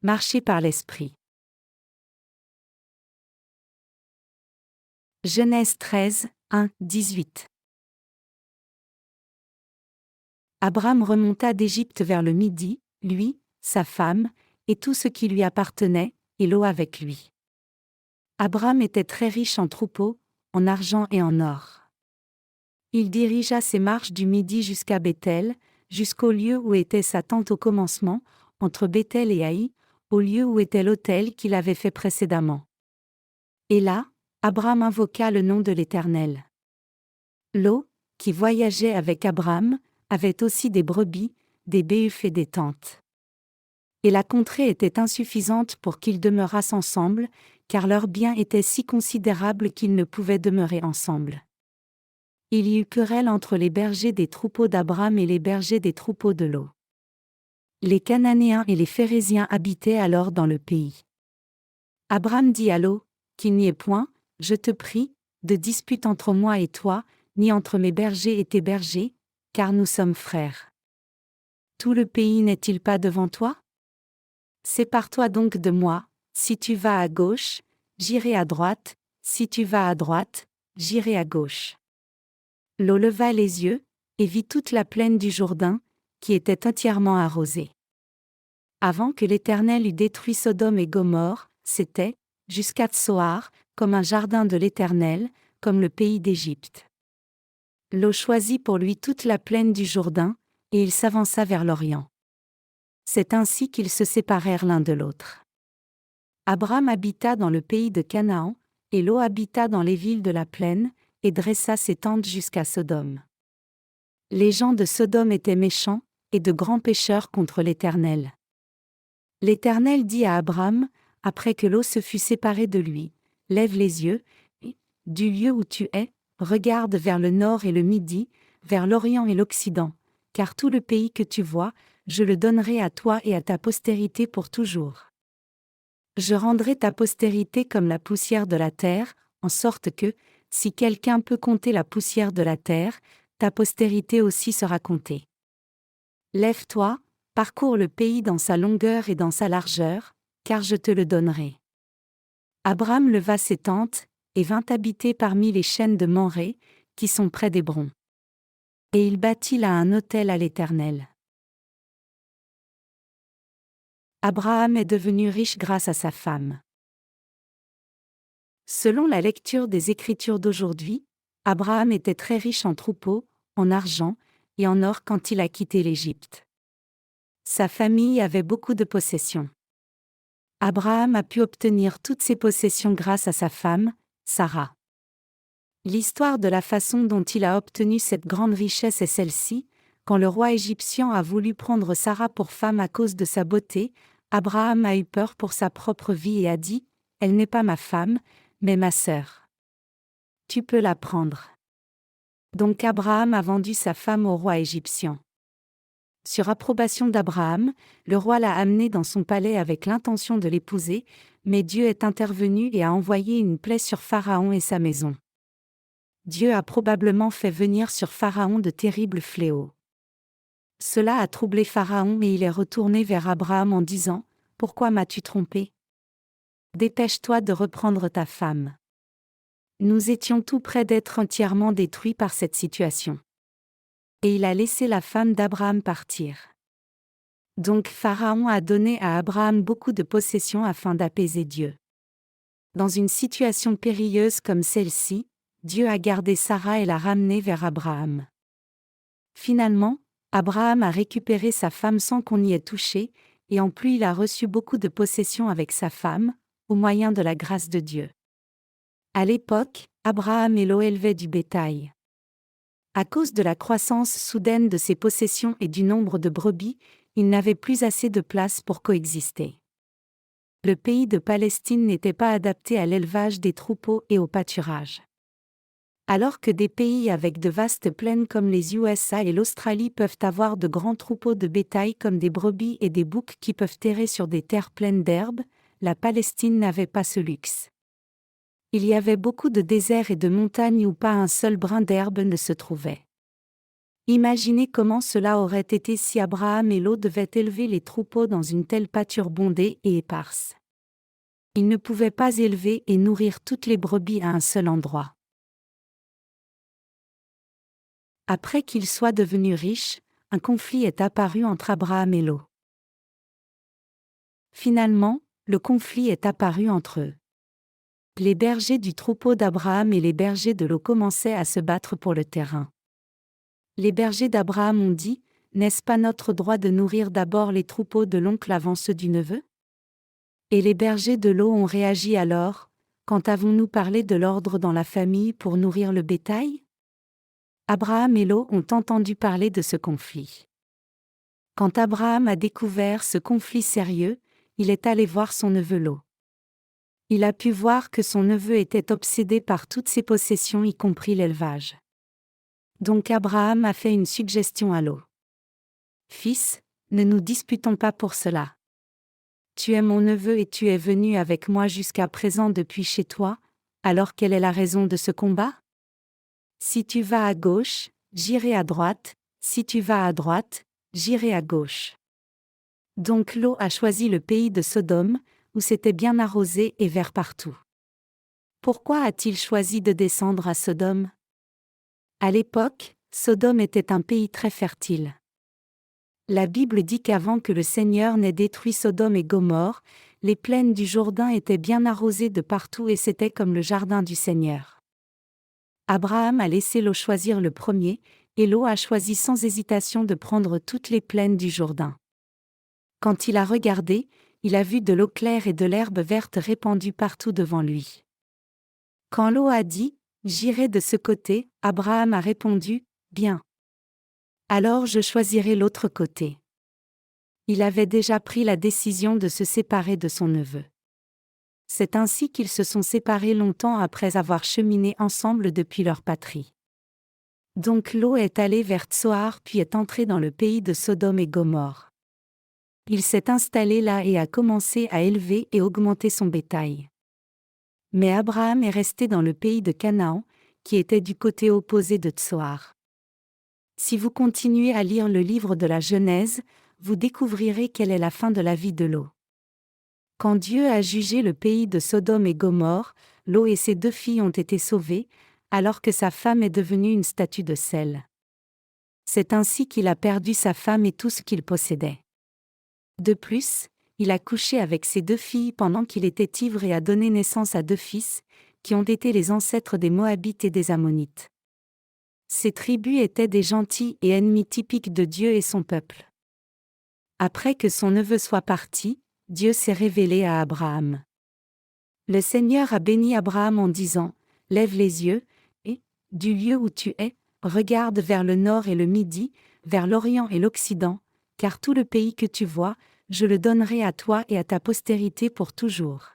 Marcher par l'esprit. Genèse 13, 1-18. Abram remonta d'Égypte vers le midi, lui, sa femme, et tout ce qui lui appartenait, et Lot avec lui. Abram était très riche en troupeaux, en argent et en or. Il dirigea ses marches du midi jusqu'à Béthel, jusqu'au lieu où était sa tente au commencement, entre Béthel et Haï, au lieu où était l'autel qu'il avait fait précédemment. Et là, Abram invoqua le nom de l'Éternel. Lot, qui voyageait avec Abram, avait aussi des brebis, des béhufs et des tentes. Et la contrée était insuffisante pour qu'ils demeurassent ensemble, car leurs biens étaient si considérables qu'ils ne pouvaient demeurer ensemble. Il y eut querelle entre les bergers des troupeaux d'Abram et les bergers des troupeaux de Lot. Les Cananéens et les Phéréziens habitaient alors dans le pays. Abram dit à Lot, qu'il n'y ait point, je te prie, de dispute entre moi et toi, ni entre mes bergers et tes bergers, car nous sommes frères. Tout le pays n'est-il pas devant toi? Sépare-toi donc de moi, si tu vas à gauche, j'irai à droite, si tu vas à droite, j'irai à gauche. Lot leva les yeux, et vit toute la plaine du Jourdain, qui était entièrement arrosée. Avant que l'Éternel eût détruit Sodome et Gomorrhe, c'était, jusqu'à Tsoar, comme un jardin de l'Éternel, comme le pays d'Égypte. Lot choisit pour lui toute la plaine du Jourdain, et il s'avança vers l'Orient. C'est ainsi qu'ils se séparèrent l'un de l'autre. Abram habita dans le pays de Canaan, et Lot habita dans les villes de la plaine, et dressa ses tentes jusqu'à Sodome. Les gens de Sodome étaient méchants, et de grands pécheurs contre l'Éternel. L'Éternel dit à Abram, après que Lot se fut séparé de lui, « Lève les yeux, et, du lieu où tu es, regarde vers le nord et le midi, vers l'Orient et l'Occident, car tout le pays que tu vois, je le donnerai à toi et à ta postérité pour toujours. Je rendrai ta postérité comme la poussière de la terre, en sorte que, si quelqu'un peut compter la poussière de la terre, ta postérité aussi sera comptée. Lève-toi, parcours le pays dans sa longueur et dans sa largeur, car je te le donnerai. » Abram leva ses tentes, et vint habiter parmi les chênes de Mamré, qui sont près d'Hébron. Et il bâtit là un autel à l'Éternel. Abraham est devenu riche grâce à sa femme. Selon la lecture des Écritures d'aujourd'hui, Abraham était très riche en troupeaux, en argent et en or quand il a quitté l'Égypte. Sa famille avait beaucoup de possessions. Abraham a pu obtenir toutes ces possessions grâce à sa femme, Sarah. L'histoire de la façon dont il a obtenu cette grande richesse est celle-ci: quand le roi égyptien a voulu prendre Sarah pour femme à cause de sa beauté, Abraham a eu peur pour sa propre vie et a dit, « Elle n'est pas ma femme, mais ma sœur. Tu peux la prendre. » Donc Abraham a vendu sa femme au roi égyptien. Sur approbation d'Abraham, le roi l'a amenée dans son palais avec l'intention de l'épouser, mais Dieu est intervenu et a envoyé une plaie sur Pharaon et sa maison. Dieu a probablement fait venir sur Pharaon de terribles fléaux. Cela a troublé Pharaon et il est retourné vers Abraham en disant, « Pourquoi m'as-tu trompé? Dépêche-toi de reprendre ta femme. » Nous étions tout près d'être entièrement détruits par cette situation. Et il a laissé la femme d'Abraham partir. Donc Pharaon a donné à Abraham beaucoup de possessions afin d'apaiser Dieu. Dans une situation périlleuse comme celle-ci, Dieu a gardé Sarah et l'a ramenée vers Abraham. Finalement, Abraham a récupéré sa femme sans qu'on y ait touché, et en plus il a reçu beaucoup de possessions avec sa femme, au moyen de la grâce de Dieu. À l'époque, Abraham et Lot élevaient du bétail. À cause de la croissance soudaine de ses possessions et du nombre de brebis, ils n'avaient plus assez de place pour coexister. Le pays de Palestine n'était pas adapté à l'élevage des troupeaux et au pâturage. Alors que des pays avec de vastes plaines comme les USA et l'Australie peuvent avoir de grands troupeaux de bétail comme des brebis et des boucs qui peuvent errer sur des terres pleines d'herbe, la Palestine n'avait pas ce luxe. Il y avait beaucoup de déserts et de montagnes où pas un seul brin d'herbe ne se trouvait. Imaginez comment cela aurait été si Abraham et Lot devaient élever les troupeaux dans une telle pâture bondée et éparse. Ils ne pouvaient pas élever et nourrir toutes les brebis à un seul endroit. Après qu'ils soient devenus riches, un conflit est apparu entre Abraham et Lot. Finalement, le conflit est apparu entre eux. Les bergers du troupeau d'Abraham et les bergers de Lot commençaient à se battre pour le terrain. Les bergers d'Abraham ont dit : « N'est-ce pas notre droit de nourrir d'abord les troupeaux de l'oncle avant ceux du neveu ? » Et les bergers de Lot ont réagi alors : « Quand avons-nous parlé de l'ordre dans la famille pour nourrir le bétail ? » Abraham et Lot ont entendu parler de ce conflit. Quand Abraham a découvert ce conflit sérieux, il est allé voir son neveu Lot. Il a pu voir que son neveu était obsédé par toutes ses possessions, y compris l'élevage. Donc Abraham a fait une suggestion à Lot. « Fils, ne nous disputons pas pour cela. Tu es mon neveu et tu es venu avec moi jusqu'à présent depuis chez toi, alors quelle est la raison de ce combat ? Si tu vas à gauche, j'irai à droite, si tu vas à droite, j'irai à gauche. » Donc Lot a choisi le pays de Sodome, où c'était bien arrosé et vert partout. Pourquoi a-t-il choisi de descendre à Sodome ? À l'époque, Sodome était un pays très fertile. La Bible dit qu'avant que le Seigneur n'ait détruit Sodome et Gomorrhe, les plaines du Jourdain étaient bien arrosées de partout et c'était comme le jardin du Seigneur. Abraham a laissé Lot choisir le premier, et Lot a choisi sans hésitation de prendre toutes les plaines du Jourdain. Quand il a regardé, il a vu de l'eau claire et de l'herbe verte répandue partout devant lui. Quand Lot a dit « J'irai de ce côté », Abraham a répondu « Bien. Alors je choisirai l'autre côté. » Il avait déjà pris la décision de se séparer de son neveu. C'est ainsi qu'ils se sont séparés longtemps après avoir cheminé ensemble depuis leur patrie. Donc Lot est allé vers Tsoar puis est entré dans le pays de Sodome et Gomorrhe. Il s'est installé là et a commencé à élever et augmenter son bétail. Mais Abraham est resté dans le pays de Canaan, qui était du côté opposé de Tsoar. Si vous continuez à lire le livre de la Genèse, vous découvrirez quelle est la fin de la vie de Lot. Quand Dieu a jugé le pays de Sodome et Gomorrhe, Lot et ses 2 filles ont été sauvés, alors que sa femme est devenue une statue de sel. C'est ainsi qu'il a perdu sa femme et tout ce qu'il possédait. De plus, il a couché avec ses 2 filles pendant qu'il était ivre et a donné naissance à 2 fils, qui ont été les ancêtres des Moabites et des Ammonites. Ces tribus étaient des gentils et ennemis typiques de Dieu et son peuple. Après que son neveu soit parti, Dieu s'est révélé à Abraham. Le Seigneur a béni Abraham en disant : « Lève les yeux, et, du lieu où tu es, regarde vers le nord et le midi, vers l'orient et l'occident, car tout le pays que tu vois, je le donnerai à toi et à ta postérité pour toujours.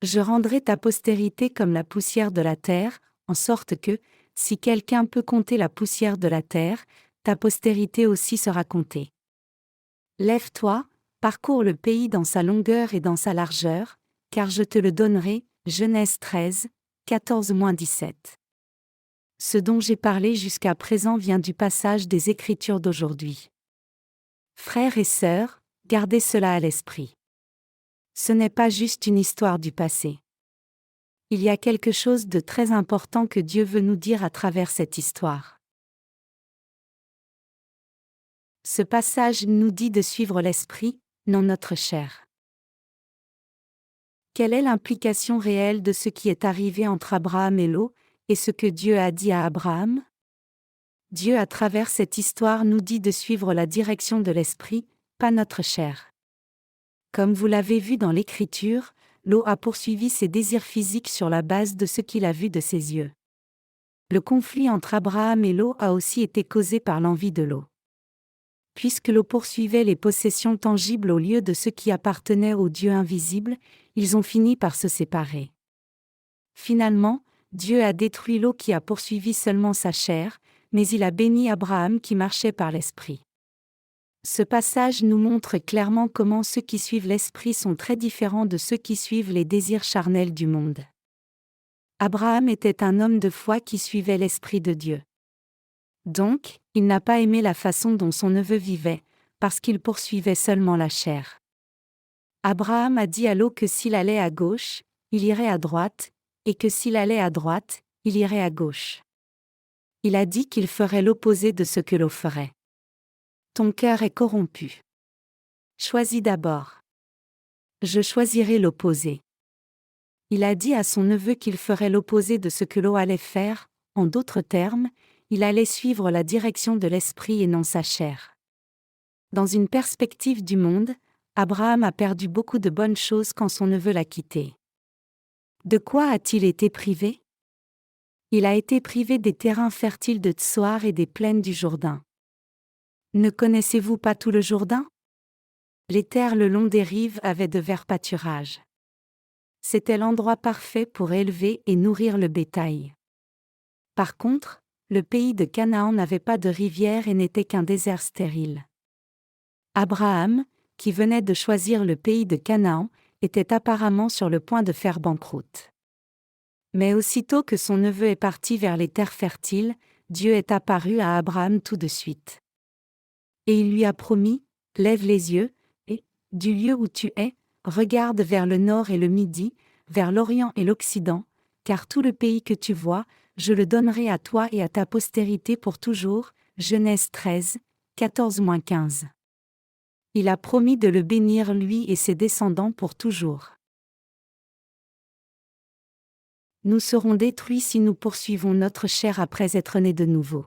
Je rendrai ta postérité comme la poussière de la terre, en sorte que, si quelqu'un peut compter la poussière de la terre, ta postérité aussi sera comptée. Lève-toi, parcours le pays dans sa longueur et dans sa largeur, car je te le donnerai. » Genèse 13, 14-17. Ce dont j'ai parlé jusqu'à présent vient du passage des Écritures d'aujourd'hui. Frères et sœurs, gardez cela à l'esprit. Ce n'est pas juste une histoire du passé. Il y a quelque chose de très important que Dieu veut nous dire à travers cette histoire. Ce passage nous dit de suivre l'esprit, non notre chair. Quelle est l'implication réelle de ce qui est arrivé entre Abraham et Lot, et ce que Dieu a dit à Abraham ? Dieu à travers cette histoire nous dit de suivre la direction de l'esprit, pas notre chair. Comme vous l'avez vu dans l'Écriture, Lot a poursuivi ses désirs physiques sur la base de ce qu'il a vu de ses yeux. Le conflit entre Abraham et Lot a aussi été causé par l'envie de Lot. Puisque Lot poursuivait les possessions tangibles au lieu de ce qui appartenait au Dieu invisible, ils ont fini par se séparer. Finalement, Dieu a détruit Lot qui a poursuivi seulement sa chair, mais il a béni Abraham qui marchait par l'esprit. Ce passage nous montre clairement comment ceux qui suivent l'esprit sont très différents de ceux qui suivent les désirs charnels du monde. Abraham était un homme de foi qui suivait l'esprit de Dieu. Donc, il n'a pas aimé la façon dont son neveu vivait, parce qu'il poursuivait seulement la chair. Abraham a dit à Lot que s'il allait à gauche, il irait à droite, et que s'il allait à droite, il irait à gauche. Il a dit qu'il ferait l'opposé de ce que Lot ferait. Ton cœur est corrompu. Choisis d'abord. Je choisirai l'opposé. Il a dit à son neveu qu'il ferait l'opposé de ce que Lot allait faire, en d'autres termes, il allait suivre la direction de l'esprit et non sa chair. Dans une perspective du monde, Abraham a perdu beaucoup de bonnes choses quand son neveu l'a quitté. De quoi a-t-il été privé? Il a été privé des terrains fertiles de Tsoar et des plaines du Jourdain. Ne connaissez-vous pas tout le Jourdain? Les terres le long des rives avaient de verts pâturages. C'était l'endroit parfait pour élever et nourrir le bétail. Par contre, le pays de Canaan n'avait pas de rivière et n'était qu'un désert stérile. Abraham, qui venait de choisir le pays de Canaan, était apparemment sur le point de faire banqueroute. Mais aussitôt que son neveu est parti vers les terres fertiles, Dieu est apparu à Abraham tout de suite. Et il lui a promis, « Lève les yeux, et, du lieu où tu es, regarde vers le nord et le midi, vers l'orient et l'occident, car tout le pays que tu vois, je le donnerai à toi et à ta postérité pour toujours. » Genèse 13, 14-15. Il a promis de le bénir lui et ses descendants pour toujours. Nous serons détruits si nous poursuivons notre chair après être nés de nouveau.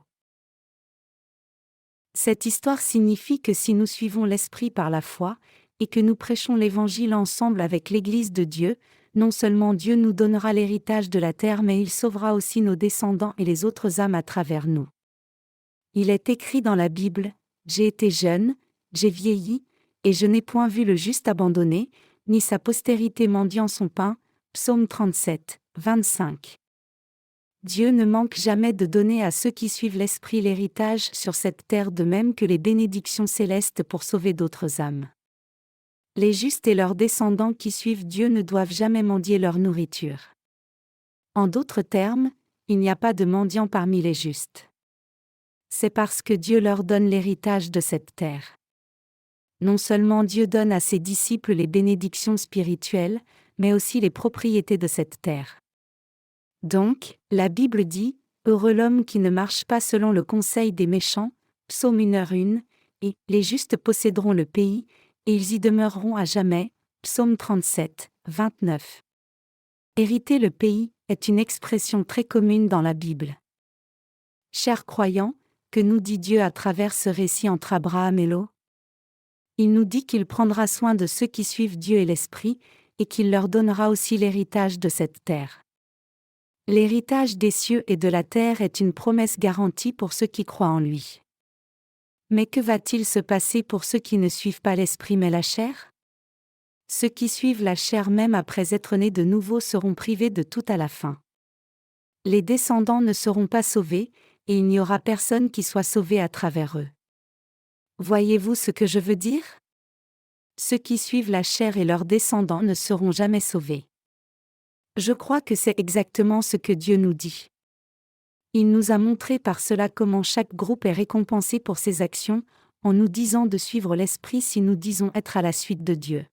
Cette histoire signifie que si nous suivons l'Esprit par la foi, et que nous prêchons l'Évangile ensemble avec l'Église de Dieu, non seulement Dieu nous donnera l'héritage de la terre mais il sauvera aussi nos descendants et les autres âmes à travers nous. Il est écrit dans la Bible, « J'ai été jeune, j'ai vieilli, et je n'ai point vu le juste abandonné, ni sa postérité mendiant son pain. » Psaume 37, 25. Dieu ne manque jamais de donner à ceux qui suivent l'Esprit l'héritage sur cette terre de même que les bénédictions célestes pour sauver d'autres âmes. Les justes et leurs descendants qui suivent Dieu ne doivent jamais mendier leur nourriture. En d'autres termes, il n'y a pas de mendiants parmi les justes. C'est parce que Dieu leur donne l'héritage de cette terre. Non seulement Dieu donne à ses disciples les bénédictions spirituelles, mais aussi les propriétés de cette terre. Donc, la Bible dit, « Heureux l'homme qui ne marche pas selon le conseil des méchants » Psaume 1, et « Les justes posséderont le pays, et ils y demeureront à jamais » Psaume 37, 29. Hériter le pays est une expression très commune dans la Bible. Chers croyants, que nous dit Dieu à travers ce récit entre Abraham et Lot? Il nous dit qu'il prendra soin de ceux qui suivent Dieu et l'Esprit, et qu'il leur donnera aussi l'héritage de cette terre. L'héritage des cieux et de la terre est une promesse garantie pour ceux qui croient en lui. Mais que va-t-il se passer pour ceux qui ne suivent pas l'Esprit mais la chair? Ceux qui suivent la chair même après être nés de nouveau seront privés de tout à la fin. Les descendants ne seront pas sauvés, et il n'y aura personne qui soit sauvé à travers eux. Voyez-vous ce que je veux dire? Ceux qui suivent la chair et leurs descendants ne seront jamais sauvés. Je crois que c'est exactement ce que Dieu nous dit. Il nous a montré par cela comment chaque groupe est récompensé pour ses actions, en nous disant de suivre l'Esprit si nous disons être à la suite de Dieu.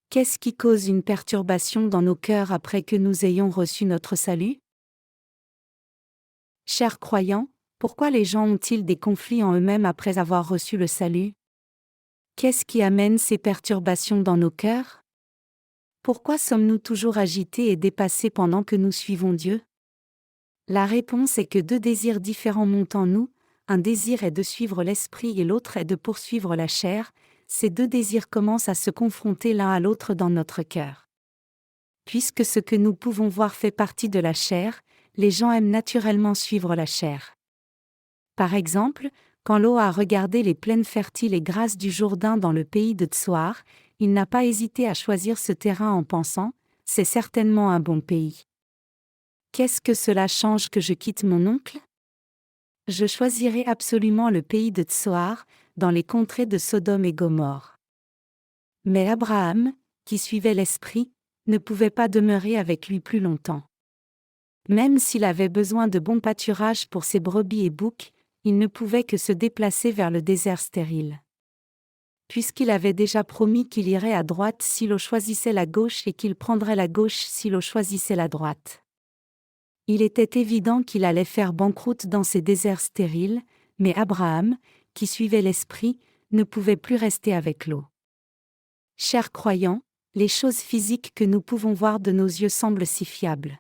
Qu'est-ce qui cause une perturbation dans nos cœurs après que nous ayons reçu notre salut? Chers croyants, pourquoi les gens ont-ils des conflits en eux-mêmes après avoir reçu le salut? Qu'est-ce qui amène ces perturbations dans nos cœurs? Pourquoi sommes-nous toujours agités et dépassés pendant que nous suivons Dieu? La réponse est que deux désirs différents montent en nous, un désir est de suivre l'Esprit et l'autre est de poursuivre la chair. Ces deux désirs commencent à se confronter l'un à l'autre dans notre cœur. Puisque ce que nous pouvons voir fait partie de la chair, les gens aiment naturellement suivre la chair. Par exemple, quand Lot a regardé les plaines fertiles et grasses du Jourdain dans le pays de Tsoar, il n'a pas hésité à choisir ce terrain en pensant « c'est certainement un bon pays ». Qu'est-ce que cela change que je quitte mon oncle? Je choisirai absolument le pays de Tsoar, dans les contrées de Sodome et Gomorrhe. Mais Abraham, qui suivait l'Esprit, ne pouvait pas demeurer avec lui plus longtemps. Même s'il avait besoin de bons pâturages pour ses brebis et boucs, il ne pouvait que se déplacer vers le désert stérile. Puisqu'il avait déjà promis qu'il irait à droite si l'eau choisissait la gauche et qu'il prendrait la gauche si l'eau choisissait la droite. Il était évident qu'il allait faire banqueroute dans ces déserts stériles, mais Abraham, qui suivait l'Esprit, ne pouvait plus rester avec l'eau. Chers croyants, les choses physiques que nous pouvons voir de nos yeux semblent si fiables.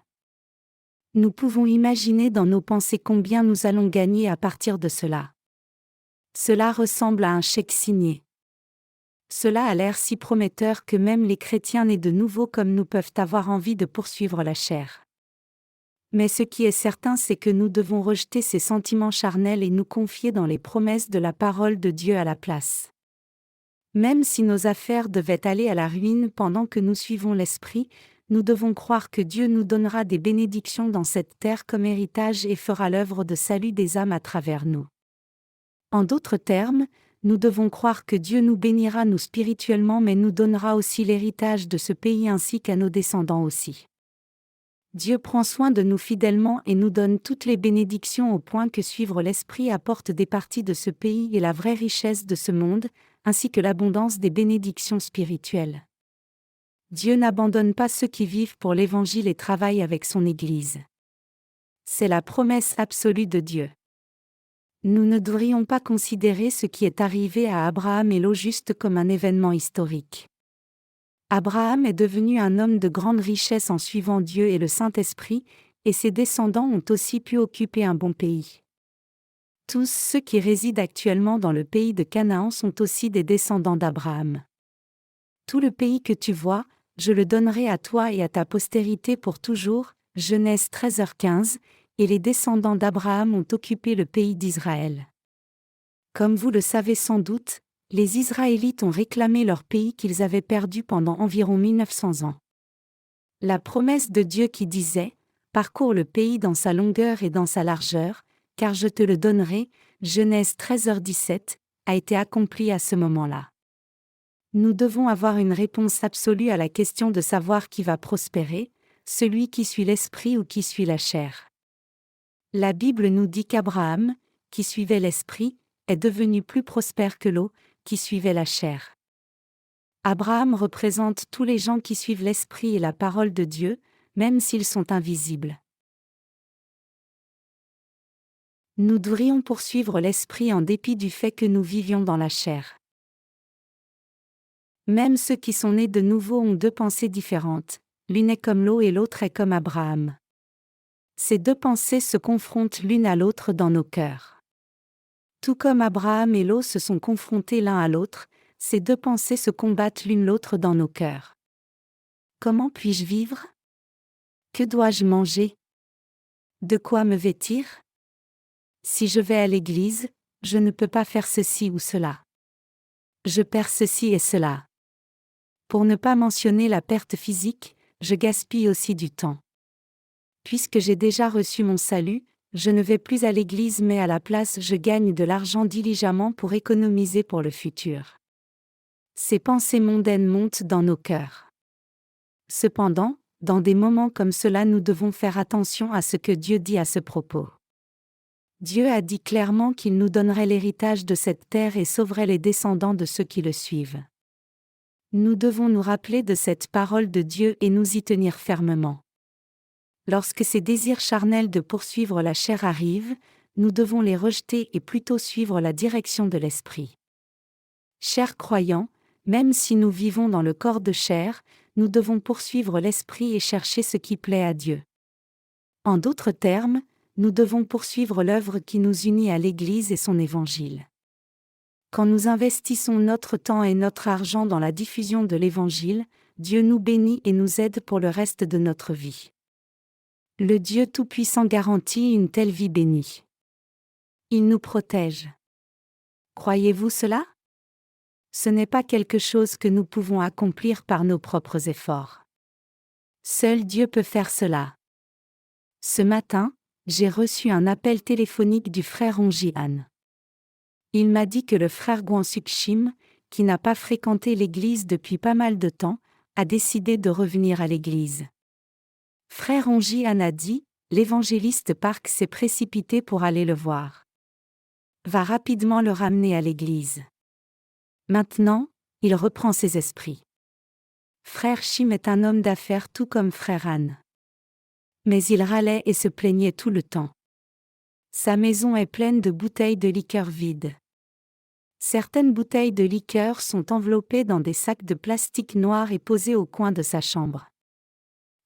Nous pouvons imaginer dans nos pensées combien nous allons gagner à partir de cela. Cela ressemble à un chèque signé. Cela a l'air si prometteur que même les chrétiens nés de nouveau comme nous peuvent avoir envie de poursuivre la chair. Mais ce qui est certain, c'est que nous devons rejeter ces sentiments charnels et nous confier dans les promesses de la parole de Dieu à la place. Même si nos affaires devaient aller à la ruine pendant que nous suivons l'Esprit, nous devons croire que Dieu nous donnera des bénédictions dans cette terre comme héritage et fera l'œuvre de salut des âmes à travers nous. En d'autres termes, nous devons croire que Dieu nous bénira nous spirituellement mais nous donnera aussi l'héritage de ce pays ainsi qu'à nos descendants aussi. Dieu prend soin de nous fidèlement et nous donne toutes les bénédictions au point que suivre l'Esprit apporte des parties de ce pays et la vraie richesse de ce monde, ainsi que l'abondance des bénédictions spirituelles. Dieu n'abandonne pas ceux qui vivent pour l'Évangile et travaillent avec son Église. C'est la promesse absolue de Dieu. Nous ne devrions pas considérer ce qui est arrivé à Abraham et Lot juste comme un événement historique. Abraham est devenu un homme de grande richesse en suivant Dieu et le Saint-Esprit, et ses descendants ont aussi pu occuper un bon pays. Tous ceux qui résident actuellement dans le pays de Canaan sont aussi des descendants d'Abraham. Tout le pays que tu vois, je le donnerai à toi et à ta postérité pour toujours, Genèse 13h15, et les descendants d'Abraham ont occupé le pays d'Israël. Comme vous le savez sans doute, les Israélites ont réclamé leur pays qu'ils avaient perdu pendant environ 1900 ans. La promesse de Dieu qui disait « Parcours le pays dans sa longueur et dans sa largeur, car je te le donnerai » Genèse 13h17, a été accomplie à ce moment-là. Nous devons avoir une réponse absolue à la question de savoir qui va prospérer, celui qui suit l'esprit ou qui suit la chair. La Bible nous dit qu'Abraham, qui suivait l'esprit, est devenu plus prospère que Lot, qui suivait la chair. Abraham représente tous les gens qui suivent l'esprit et la parole de Dieu, même s'ils sont invisibles. Nous devrions poursuivre l'esprit en dépit du fait que nous vivions dans la chair. Même ceux qui sont nés de nouveau ont deux pensées différentes, l'une est comme Lot et l'autre est comme Abraham. Ces deux pensées se confrontent l'une à l'autre dans nos cœurs. Tout comme Abraham et Lot se sont confrontés l'un à l'autre, ces deux pensées se combattent l'une l'autre dans nos cœurs. Comment puis-je vivre? Que dois-je manger? De quoi me vêtir? Si je vais à l'église, je ne peux pas faire ceci ou cela. Je perds ceci et cela. Pour ne pas mentionner la perte physique, je gaspille aussi du temps. Puisque j'ai déjà reçu mon salut, je ne vais plus à l'église mais à la place je gagne de l'argent diligemment pour économiser pour le futur. Ces pensées mondaines montent dans nos cœurs. Cependant, dans des moments comme cela nous devons faire attention à ce que Dieu dit à ce propos. Dieu a dit clairement qu'il nous donnerait l'héritage de cette terre et sauverait les descendants de ceux qui le suivent. Nous devons nous rappeler de cette parole de Dieu et nous y tenir fermement. Lorsque ces désirs charnels de poursuivre la chair arrivent, nous devons les rejeter et plutôt suivre la direction de l'Esprit. Chers croyants, même si nous vivons dans le corps de chair, nous devons poursuivre l'Esprit et chercher ce qui plaît à Dieu. En d'autres termes, nous devons poursuivre l'œuvre qui nous unit à l'Église et son Évangile. Quand nous investissons notre temps et notre argent dans la diffusion de l'Évangile, Dieu nous bénit et nous aide pour le reste de notre vie. Le Dieu Tout-Puissant garantit une telle vie bénie. Il nous protège. Croyez-vous cela? Ce n'est pas quelque chose que nous pouvons accomplir par nos propres efforts. Seul Dieu peut faire cela. Ce matin, j'ai reçu un appel téléphonique du frère Onjian. Il m'a dit que le frère Gwansuk Shim, qui n'a pas fréquenté l'église depuis pas mal de temps, a décidé de revenir à l'église. Frère Onjian a dit, l'évangéliste Park s'est précipité pour aller le voir. Va rapidement le ramener à l'église. Maintenant, il reprend ses esprits. Frère Chim est un homme d'affaires tout comme frère Anne. Mais il râlait et se plaignait tout le temps. Sa maison est pleine de bouteilles de liqueur vides. Certaines bouteilles de liqueur sont enveloppées dans des sacs de plastique noirs et posées au coin de sa chambre.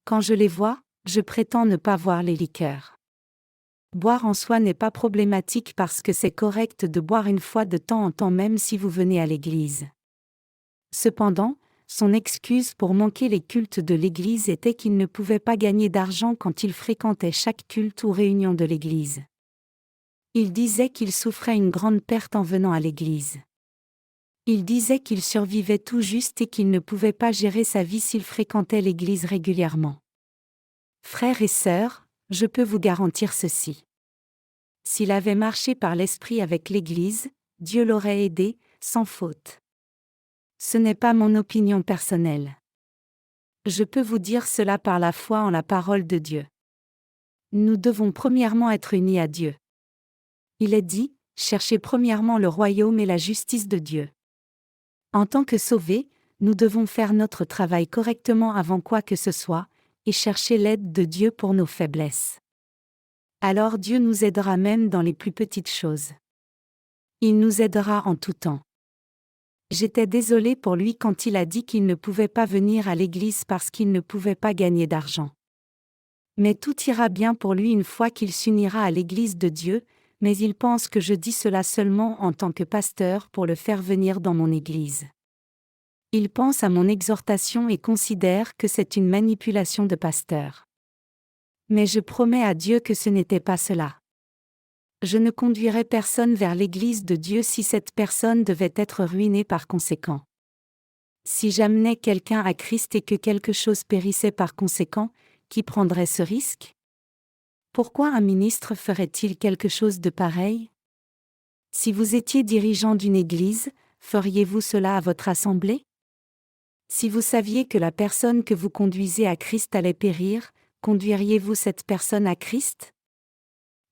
Quand je les vois, je prétends ne pas voir les liqueurs. Boire en soi n'est pas problématique parce que c'est correct de boire une fois de temps en temps même si vous venez à l'église. Cependant, son excuse pour manquer les cultes de l'église était qu'il ne pouvait pas gagner d'argent quand il fréquentait chaque culte ou réunion de l'église. Il disait qu'il souffrait une grande perte en venant à l'église. Il disait qu'il survivait tout juste et qu'il ne pouvait pas gérer sa vie s'il fréquentait l'église régulièrement. Frères et sœurs, je peux vous garantir ceci. S'il avait marché par l'esprit avec l'église, Dieu l'aurait aidé, sans faute. Ce n'est pas mon opinion personnelle. Je peux vous dire cela par la foi en la parole de Dieu. Nous devons premièrement être unis à Dieu. Il est dit, cherchez premièrement le royaume et la justice de Dieu. En tant que sauvés, nous devons faire notre travail correctement avant quoi que ce soit, et chercher l'aide de Dieu pour nos faiblesses. Alors Dieu nous aidera même dans les plus petites choses. Il nous aidera en tout temps. J'étais désolée pour lui quand il a dit qu'il ne pouvait pas venir à l'église parce qu'il ne pouvait pas gagner d'argent. Mais tout ira bien pour lui une fois qu'il s'unira à l'église de Dieu, mais il pense que je dis cela seulement en tant que pasteur pour le faire venir dans mon église. Il pense à mon exhortation et considère que c'est une manipulation de pasteur. Mais je promets à Dieu que ce n'était pas cela. Je ne conduirai personne vers l'église de Dieu si cette personne devait être ruinée par conséquent. Si j'amenais quelqu'un à Christ et que quelque chose périssait par conséquent, qui prendrait ce risque? Pourquoi un ministre ferait-il quelque chose de pareil? Si vous étiez dirigeant d'une église, feriez-vous cela à votre assemblée? Si vous saviez que la personne que vous conduisez à Christ allait périr, conduiriez-vous cette personne à Christ?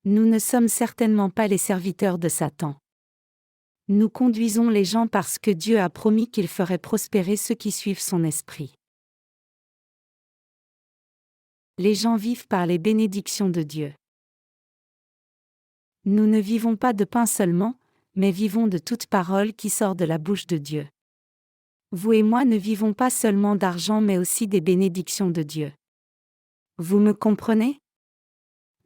Nous ne sommes certainement pas les serviteurs de Satan. Nous conduisons les gens parce que Dieu a promis qu'il ferait prospérer ceux qui suivent son esprit. Les gens vivent par les bénédictions de Dieu. Nous ne vivons pas de pain seulement, mais vivons de toute parole qui sort de la bouche de Dieu. Vous et moi ne vivons pas seulement d'argent mais aussi des bénédictions de Dieu. Vous me comprenez?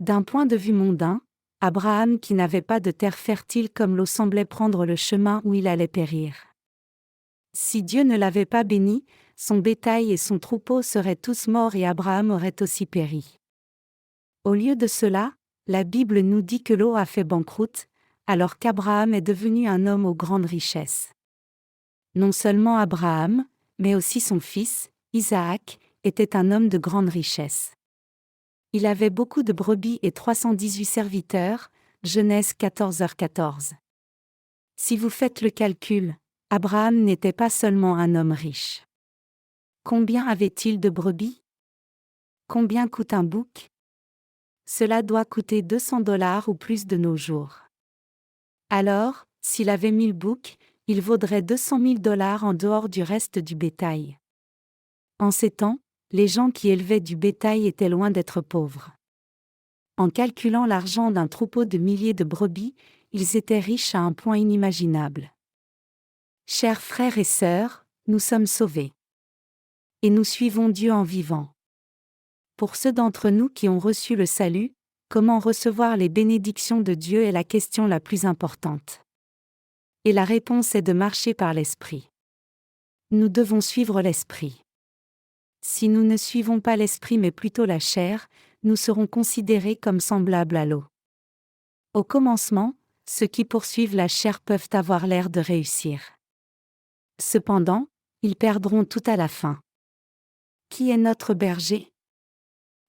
D'un point de vue mondain, Abraham qui n'avait pas de terre fertile comme l'eau semblait prendre le chemin où il allait périr. Si Dieu ne l'avait pas béni, son bétail et son troupeau seraient tous morts et Abraham aurait aussi péri. Au lieu de cela, la Bible nous dit que l'eau a fait banqueroute, alors qu'Abraham est devenu un homme aux grandes richesses. Non seulement Abraham, mais aussi son fils, Isaac, était un homme de grande richesse. Il avait beaucoup de brebis et 318 serviteurs, Genèse 14h14. Si vous faites le calcul, Abraham n'était pas seulement un homme riche. Combien avait-il de brebis? Combien coûte un bouc? Cela doit coûter $200 ou plus de nos jours. Alors, s'il avait 1000 boucs, il vaudrait $200 000 en dehors du reste du bétail. En ces temps, les gens qui élevaient du bétail étaient loin d'être pauvres. En calculant l'argent d'un troupeau de milliers de brebis, ils étaient riches à un point inimaginable. Chers frères et sœurs, nous sommes sauvés. Et nous suivons Dieu en vivant. Pour ceux d'entre nous qui ont reçu le salut, comment recevoir les bénédictions de Dieu est la question la plus importante. Et la réponse est de marcher par l'Esprit. Nous devons suivre l'Esprit. Si nous ne suivons pas l'Esprit mais plutôt la chair, nous serons considérés comme semblables à l'eau. Au commencement, ceux qui poursuivent la chair peuvent avoir l'air de réussir. Cependant, ils perdront tout à la fin. Qui est notre berger?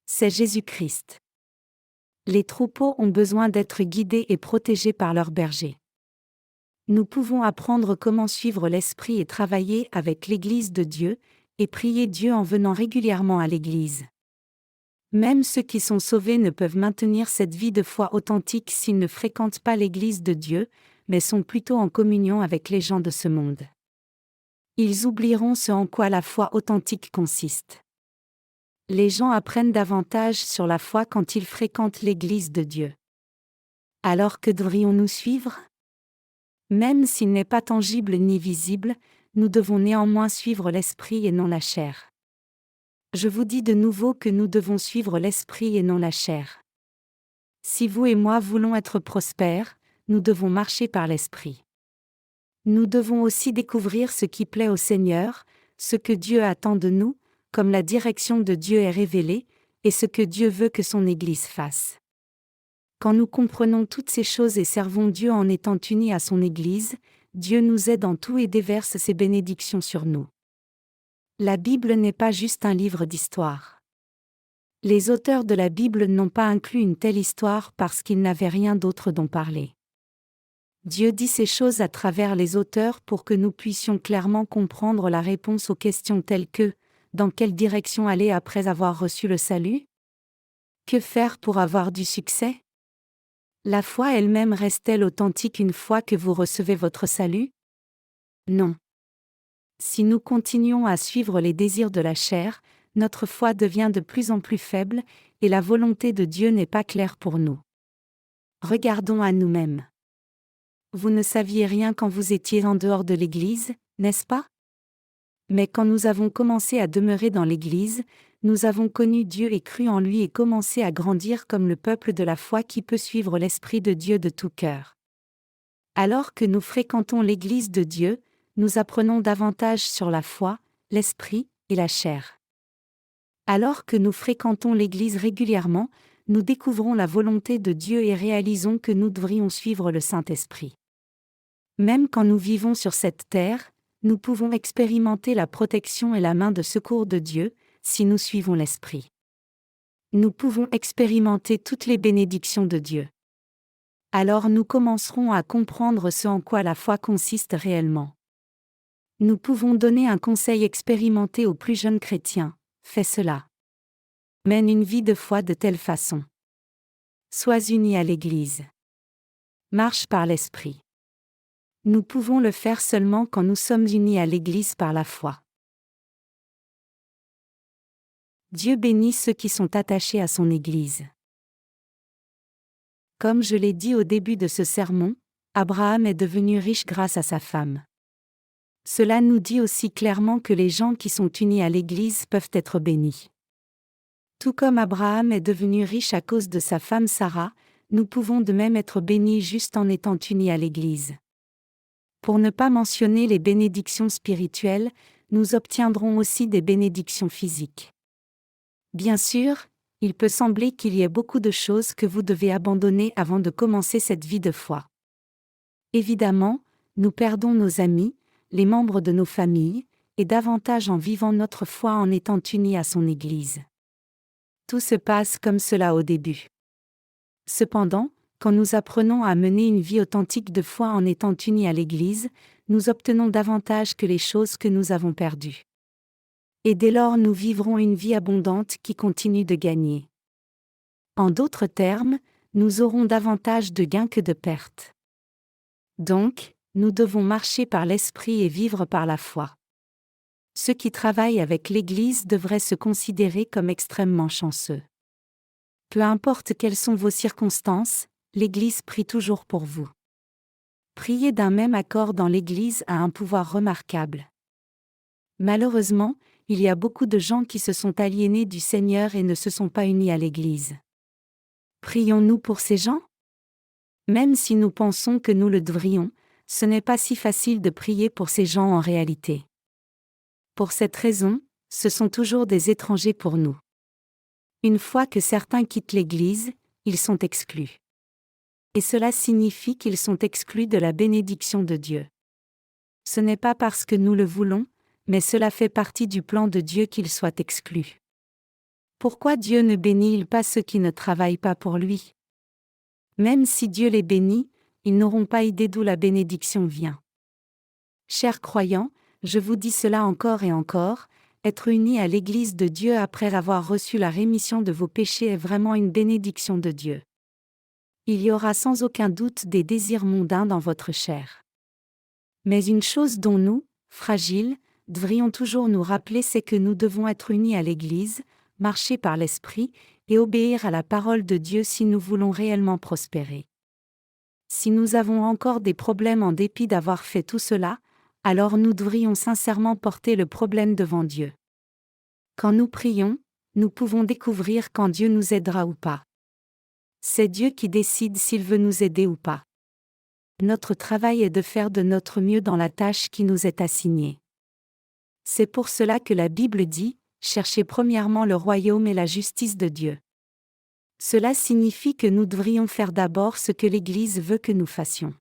C'est Jésus-Christ. Les troupeaux ont besoin d'être guidés et protégés par leur berger. Nous pouvons apprendre comment suivre l'Esprit et travailler avec l'Église de Dieu, et prier Dieu en venant régulièrement à l'Église. Même ceux qui sont sauvés ne peuvent maintenir cette vie de foi authentique s'ils ne fréquentent pas l'Église de Dieu, mais sont plutôt en communion avec les gens de ce monde. Ils oublieront ce en quoi la foi authentique consiste. Les gens apprennent davantage sur la foi quand ils fréquentent l'Église de Dieu. Alors que devrions-nous suivre ? Même s'il n'est pas tangible ni visible, nous devons néanmoins suivre l'esprit et non la chair. Je vous dis de nouveau que nous devons suivre l'esprit et non la chair. Si vous et moi voulons être prospères, nous devons marcher par l'esprit. Nous devons aussi découvrir ce qui plaît au Seigneur, ce que Dieu attend de nous, comme la direction de Dieu est révélée, et ce que Dieu veut que son Église fasse. Quand nous comprenons toutes ces choses et servons Dieu en étant unis à son Église, Dieu nous aide en tout et déverse ses bénédictions sur nous. La Bible n'est pas juste un livre d'histoire. Les auteurs de la Bible n'ont pas inclus une telle histoire parce qu'ils n'avaient rien d'autre dont parler. Dieu dit ces choses à travers les auteurs pour que nous puissions clairement comprendre la réponse aux questions telles que: dans quelle direction aller après avoir reçu le salut? Que faire pour avoir du succès? La foi elle-même reste-t-elle authentique une fois que vous recevez votre salut? Non. Si nous continuons à suivre les désirs de la chair, notre foi devient de plus en plus faible, et la volonté de Dieu n'est pas claire pour nous. Regardons à nous-mêmes. Vous ne saviez rien quand vous étiez en dehors de l'Église, n'est-ce pas? Mais quand nous avons commencé à demeurer dans l'Église, nous avons connu Dieu et cru en lui et commencé à grandir comme le peuple de la foi qui peut suivre l'Esprit de Dieu de tout cœur. Alors que nous fréquentons l'Église de Dieu, nous apprenons davantage sur la foi, l'Esprit et la chair. Alors que nous fréquentons l'Église régulièrement, nous découvrons la volonté de Dieu et réalisons que nous devrions suivre le Saint-Esprit. Même quand nous vivons sur cette terre, nous pouvons expérimenter la protection et la main de secours de Dieu, si nous suivons l'Esprit. Nous pouvons expérimenter toutes les bénédictions de Dieu. Alors nous commencerons à comprendre ce en quoi la foi consiste réellement. Nous pouvons donner un conseil expérimenté aux plus jeunes chrétiens: fais cela. Mène une vie de foi de telle façon. Sois uni à l'Église. Marche par l'Esprit. Nous pouvons le faire seulement quand nous sommes unis à l'Église par la foi. Dieu bénit ceux qui sont attachés à son Église. Comme je l'ai dit au début de ce sermon, Abraham est devenu riche grâce à sa femme. Cela nous dit aussi clairement que les gens qui sont unis à l'Église peuvent être bénis. Tout comme Abraham est devenu riche à cause de sa femme Sarah, nous pouvons de même être bénis juste en étant unis à l'Église. Pour ne pas mentionner les bénédictions spirituelles, nous obtiendrons aussi des bénédictions physiques. Bien sûr, il peut sembler qu'il y ait beaucoup de choses que vous devez abandonner avant de commencer cette vie de foi. Évidemment, nous perdons nos amis, les membres de nos familles, et davantage en vivant notre foi en étant unis à son Église. Tout se passe comme cela au début. Cependant, quand nous apprenons à mener une vie authentique de foi en étant unis à l'Église, nous obtenons davantage que les choses que nous avons perdues. Et dès lors nous vivrons une vie abondante qui continue de gagner. En d'autres termes, nous aurons davantage de gains que de pertes. Donc, nous devons marcher par l'Esprit et vivre par la foi. Ceux qui travaillent avec l'Église devraient se considérer comme extrêmement chanceux. Peu importe quelles sont vos circonstances, l'Église prie toujours pour vous. Prier d'un même accord dans l'Église a un pouvoir remarquable. Malheureusement, il y a beaucoup de gens qui se sont aliénés du Seigneur et ne se sont pas unis à l'Église. Prions-nous pour ces gens? Même si nous pensons que nous le devrions, ce n'est pas si facile de prier pour ces gens en réalité. Pour cette raison, ce sont toujours des étrangers pour nous. Une fois que certains quittent l'Église, ils sont exclus. Et cela signifie qu'ils sont exclus de la bénédiction de Dieu. Ce n'est pas parce que nous le voulons, mais cela fait partie du plan de Dieu qu'ils soient exclus. Pourquoi Dieu ne bénit-il pas ceux qui ne travaillent pas pour lui? Même si Dieu les bénit, ils n'auront pas idée d'où la bénédiction vient. Chers croyants, je vous dis cela encore et encore, être unis à l'Église de Dieu après avoir reçu la rémission de vos péchés est vraiment une bénédiction de Dieu. Il y aura sans aucun doute des désirs mondains dans votre chair. Mais une chose dont nous, fragiles, devrions toujours nous rappeler, c'est que nous devons être unis à l'Église, marcher par l'Esprit, et obéir à la parole de Dieu si nous voulons réellement prospérer. Si nous avons encore des problèmes en dépit d'avoir fait tout cela, alors nous devrions sincèrement porter le problème devant Dieu. Quand nous prions, nous pouvons découvrir quand Dieu nous aidera ou pas. C'est Dieu qui décide s'il veut nous aider ou pas. Notre travail est de faire de notre mieux dans la tâche qui nous est assignée. C'est pour cela que la Bible dit, « Cherchez premièrement le royaume et la justice de Dieu ». Cela signifie que nous devrions faire d'abord ce que l'Église veut que nous fassions.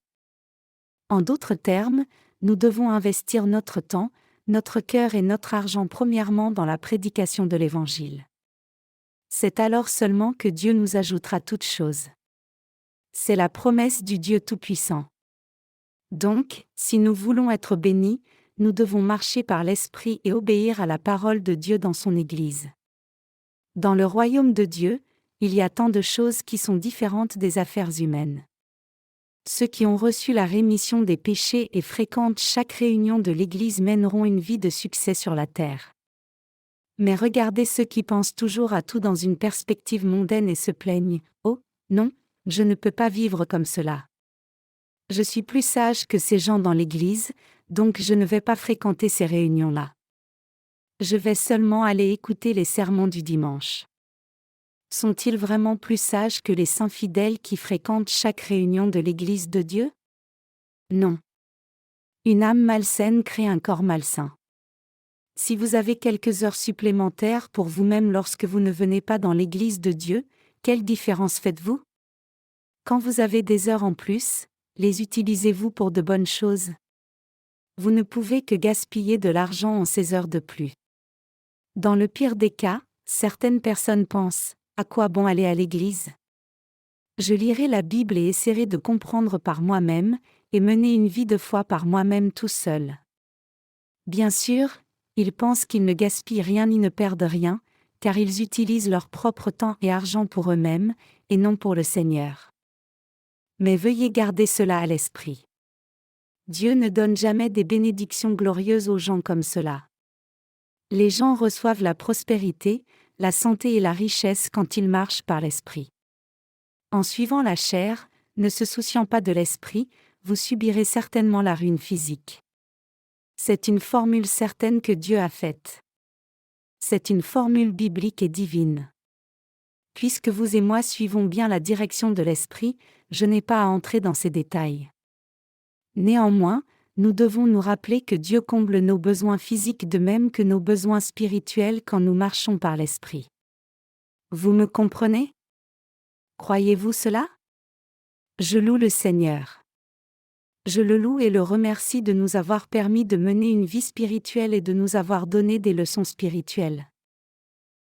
En d'autres termes, nous devons investir notre temps, notre cœur et notre argent premièrement dans la prédication de l'Évangile. C'est alors seulement que Dieu nous ajoutera toutes choses. C'est la promesse du Dieu Tout-Puissant. Donc, si nous voulons être bénis, nous devons marcher par l'Esprit et obéir à la parole de Dieu dans son Église. Dans le royaume de Dieu, il y a tant de choses qui sont différentes des affaires humaines. Ceux qui ont reçu la rémission des péchés et fréquentent chaque réunion de l'Église mèneront une vie de succès sur la terre. Mais regardez ceux qui pensent toujours à tout dans une perspective mondaine et se plaignent « Oh, non, je ne peux pas vivre comme cela. Je suis plus sage que ces gens dans l'Église, donc je ne vais pas fréquenter ces réunions-là. Je vais seulement aller écouter les sermons du dimanche. » Sont-ils vraiment plus sages que les saints fidèles qui fréquentent chaque réunion de l'Église de Dieu? Non. Une âme malsaine crée un corps malsain. Si vous avez quelques heures supplémentaires pour vous-même lorsque vous ne venez pas dans l'Église de Dieu, quelle différence faites-vous? Quand vous avez des heures en plus, les utilisez-vous pour de bonnes choses? Vous ne pouvez que gaspiller de l'argent en ces heures de plus. Dans le pire des cas, certaines personnes pensent: à quoi bon aller à l'église? Je lirai la Bible et essaierai de comprendre par moi-même, et mener une vie de foi par moi-même tout seul. Bien sûr, ils pensent qu'ils ne gaspillent rien ni ne perdent rien, car ils utilisent leur propre temps et argent pour eux-mêmes, et non pour le Seigneur. Mais veuillez garder cela à l'esprit. Dieu ne donne jamais des bénédictions glorieuses aux gens comme cela. Les gens reçoivent la prospérité, la santé et la richesse quand ils marchent par l'esprit. En suivant la chair, ne se souciant pas de l'esprit, vous subirez certainement la ruine physique. C'est une formule certaine que Dieu a faite. C'est une formule biblique et divine. Puisque vous et moi suivons bien la direction de l'esprit, je n'ai pas à entrer dans ces détails. Néanmoins, nous devons nous rappeler que Dieu comble nos besoins physiques de même que nos besoins spirituels quand nous marchons par l'Esprit. Vous me comprenez? Croyez-vous cela? Je loue le Seigneur. Je le loue et le remercie de nous avoir permis de mener une vie spirituelle et de nous avoir donné des leçons spirituelles.